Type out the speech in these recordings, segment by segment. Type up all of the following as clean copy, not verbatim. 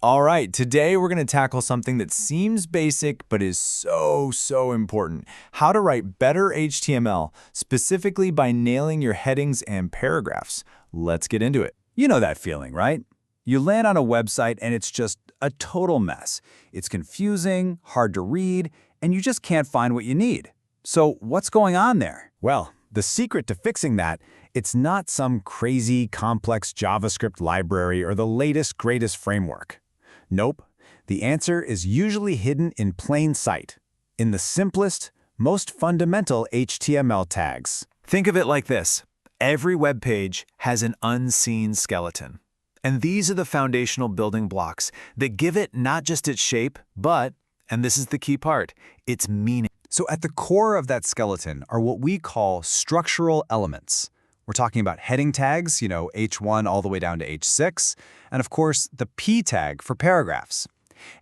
All right, today we're going to tackle something that seems basic but is so important. How to write better HTML, specifically by nailing your headings and paragraphs. Let's get into it. You know that feeling, right? You land on a website and it's just a total mess. It's confusing, hard to read, and you just can't find what you need. So what's going on there? Well, the secret to fixing that, it's not some crazy, complex JavaScript library or the latest, greatest framework. Nope. The answer is usually hidden in plain sight, in the simplest, most fundamental HTML tags. Think of it like this. Every web page has an unseen skeleton. And these are the foundational building blocks that give it not just its shape, but, and this is the key part, its meaning. So at the core of that skeleton are what we call structural elements. We're talking about heading tags, H1 all the way down to H6, and of course, the P tag for paragraphs.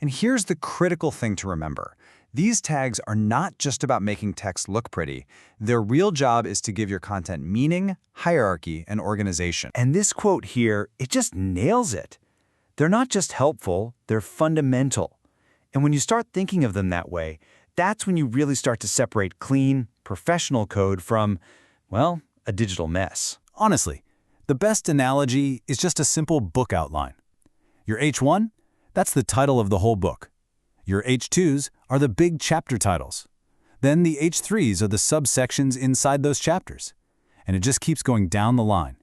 And here's the critical thing to remember. These tags are not just about making text look pretty. Their real job is to give your content meaning, hierarchy, and organization. And this quote here, it just nails it. They're not just helpful, they're fundamental. And when you start thinking of them that way, that's when you really start to separate clean, professional code from, well, a digital mess. Honestly, the best analogy is just a simple book outline. Your H1, that's the title of the whole book. Your H2s are the big chapter titles. Then the H3s are the subsections inside those chapters. And it just keeps going down the line.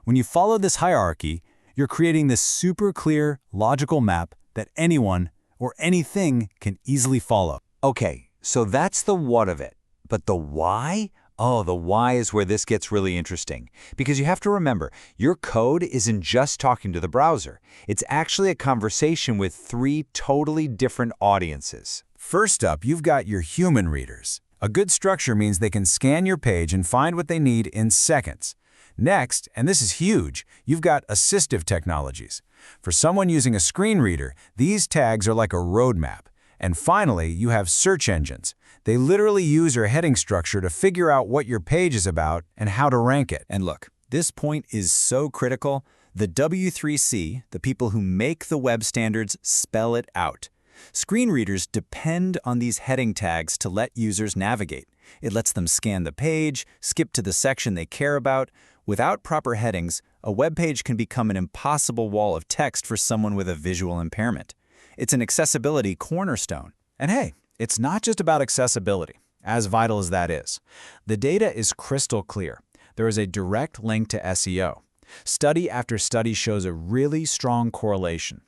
When you follow this hierarchy, you're creating this super clear, logical map that anyone or anything can easily follow. Okay, so that's the what of it. But the why? Oh, the why is where this gets really interesting. Because you have to remember, your code isn't just talking to the browser. It's actually a conversation with three totally different audiences. First up, you've got your human readers. A good structure means they can scan your page and find what they need in seconds. Next, and this is huge, you've got assistive technologies. For someone using a screen reader, these tags are like a roadmap. And finally, you have search engines. They literally use your heading structure to figure out what your page is about and how to rank it. And look, this point is so critical. The W3C, the people who make the web standards, spell it out. Screen readers depend on these heading tags to let users navigate. It lets them scan the page, skip to the section they care about. Without proper headings, a web page can become an impossible wall of text for someone with a visual impairment. It's an accessibility cornerstone. And hey, it's not just about accessibility, as vital as that is. The data is crystal clear. There is a direct link to SEO. Study after study shows a really strong correlation.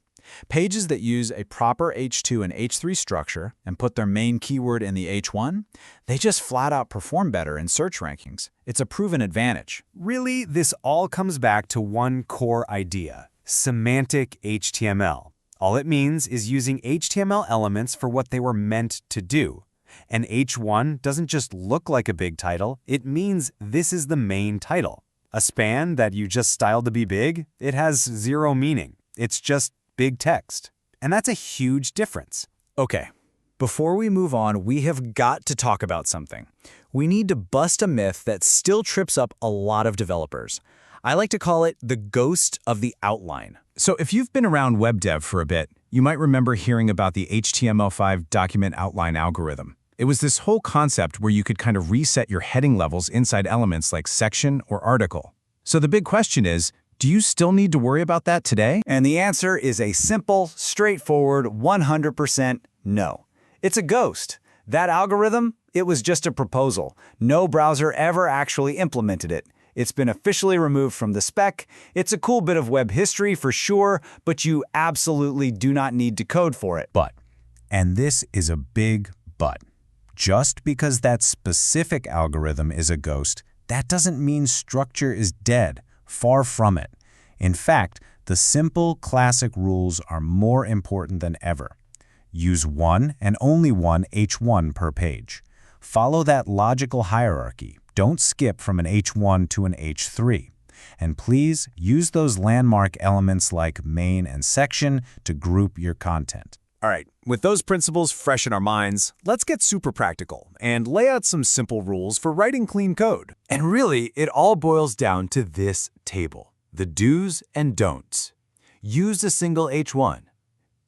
Pages that use a proper H2 and H3 structure and put their main keyword in the H1, they just flat out perform better in search rankings. It's a proven advantage. Really, this all comes back to one core idea: semantic HTML. All it means is using HTML elements for what they were meant to do. And H1 doesn't just look like a big title, it means this is the main title. A span that you just styled to be big, it has zero meaning. It's just big text. And that's a huge difference. Okay, before we move on, we have got to talk about something. We need to bust a myth that still trips up a lot of developers. I like to call it the ghost of the outline. So if you've been around web dev for a bit, you might remember hearing about the HTML5 document outline algorithm. It was this whole concept where you could kind of reset your heading levels inside elements like section or article. So the big question is, do you still need to worry about that today? And the answer is a simple, straightforward 100% no. It's a ghost. That algorithm, it was just a proposal. No browser ever actually implemented it. It's been officially removed from the spec. It's a cool bit of web history for sure, but you absolutely do not need to code for it. But, and this is a big but, just because that specific algorithm is a ghost, that doesn't mean structure is dead. Far from it. In fact, the simple classic rules are more important than ever. Use one and only one H1 per page. Follow that logical hierarchy. Don't skip from an H1 to an H3. And please use those landmark elements like main and section to group your content. All right, with those principles fresh in our minds, let's get super practical and lay out some simple rules for writing clean code. And really, it all boils down to this table, the do's and don'ts. Use a single H1.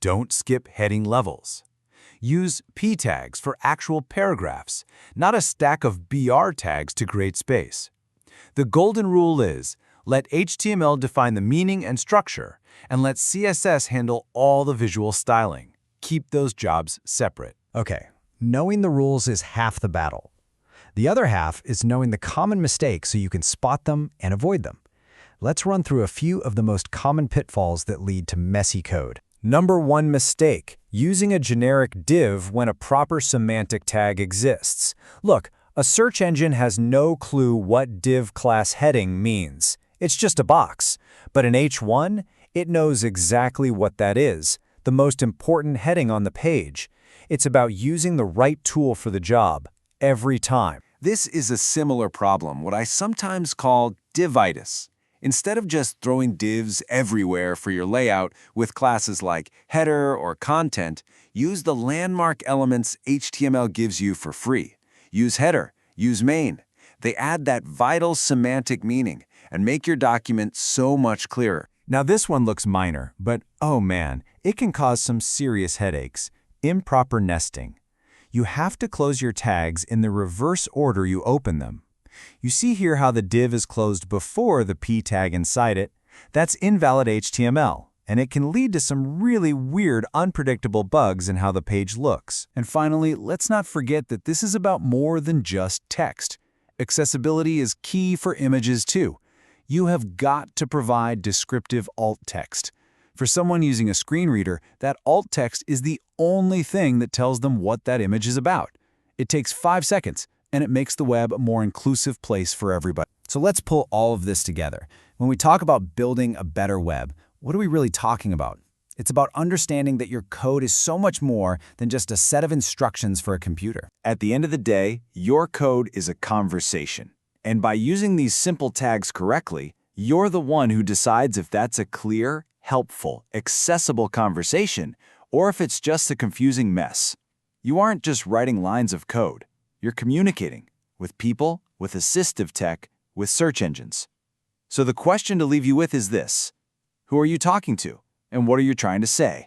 Don't skip heading levels. Use P tags for actual paragraphs, not a stack of BR tags to create space. The golden rule is, let HTML define the meaning and structure, and let CSS handle all the visual styling. Keep those jobs separate. Okay, knowing the rules is half the battle. The other half is knowing the common mistakes so you can spot them and avoid them. Let's run through a few of the most common pitfalls that lead to messy code. Number 1 mistake, using a generic div when a proper semantic tag exists. Look, a search engine has no clue what div class heading means. It's just a box. But in H1, it knows exactly what that is, the most important heading on the page. It's about using the right tool for the job, every time. This is a similar problem, what I sometimes call divitis. Instead of just throwing divs everywhere for your layout with classes like header or content, use the landmark elements HTML gives you for free. Use header, use main. They add that vital semantic meaning and make your document so much clearer. Now this one looks minor, but oh man, it can cause some serious headaches. Improper nesting. You have to close your tags in the reverse order you open them. You see here how the div is closed before the P tag inside it. That's invalid HTML, and it can lead to some really weird, unpredictable bugs in how the page looks. And finally, let's not forget that this is about more than just text. Accessibility is key for images too. You have got to provide descriptive alt text. For someone using a screen reader, that alt text is the only thing that tells them what that image is about. It takes 5 seconds, and it makes the web a more inclusive place for everybody. So let's pull all of this together. When we talk about building a better web, what are we really talking about? It's about understanding that your code is so much more than just a set of instructions for a computer. At the end of the day, your code is a conversation. And by using these simple tags correctly, you're the one who decides if that's a clear, helpful, accessible conversation, or if it's just a confusing mess. You aren't just writing lines of code. You're communicating with people, with assistive tech, with search engines. So the question to leave you with is this: who are you talking to, and what are you trying to say?